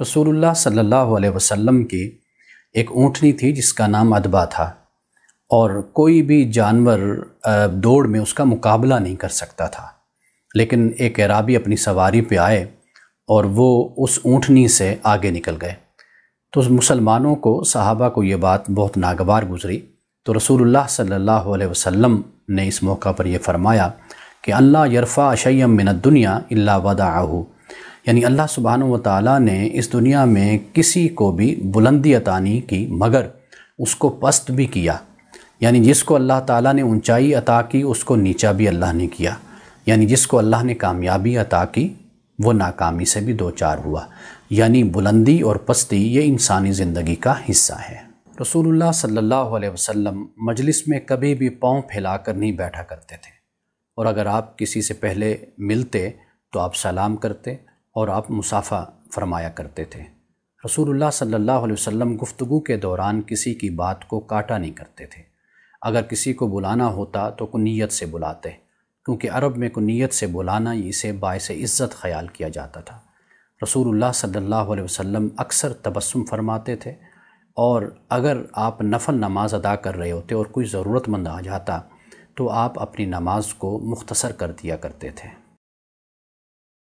رسول اللہ صلی اللہ علیہ وسلم کی ایک اونٹنی تھی جس کا نام ادبا تھا، اور کوئی بھی جانور دوڑ میں اس کا مقابلہ نہیں کر سکتا تھا۔ لیکن ایک اعرابی اپنی سواری پہ آئے اور وہ اس اونٹنی سے آگے نکل گئے، تو مسلمانوں کو، صحابہ کو یہ بات بہت ناگوار گزری۔ تو رسول اللہ صلی اللہ علیہ وسلم نے اس موقع پر یہ فرمایا کہ اللہ یرفع شیئا من الدنیا الا وضعہ، یعنی اللہ سبحانہ و تعالیٰ نے اس دنیا میں کسی کو بھی بلندی عطا نہیں کی مگر اس کو پست بھی کیا، یعنی جس کو اللہ تعالیٰ نے اونچائی عطا کی اس کو نیچا بھی اللہ نے کیا، یعنی جس کو اللہ نے کامیابی عطا کی وہ ناکامی سے بھی دوچار ہوا۔ یعنی بلندی اور پستی یہ انسانی زندگی کا حصہ ہے۔ رسول اللہ صلی اللہ علیہ وسلم مجلس میں کبھی بھی پاؤں پھیلا کر نہیں بیٹھا کرتے تھے، اور اگر آپ کسی سے پہلے ملتے تو آپ سلام کرتے اور آپ مصافحہ فرمایا کرتے تھے۔ رسول اللہ صلی اللہ علیہ وسلم گفتگو کے دوران کسی کی بات کو کاٹا نہیں کرتے تھے۔ اگر کسی کو بلانا ہوتا تو کنیت سے بلاتے، کیونکہ عرب میں کنیت سے بلانا اسے باعث عزت خیال کیا جاتا تھا۔ رسول اللہ صلی اللہ علیہ وسلم اکثر تبسم فرماتے تھے، اور اگر آپ نفل نماز ادا کر رہے ہوتے اور کوئی ضرورت مند آ جاتا تو آپ اپنی نماز کو مختصر کر دیا کرتے تھے۔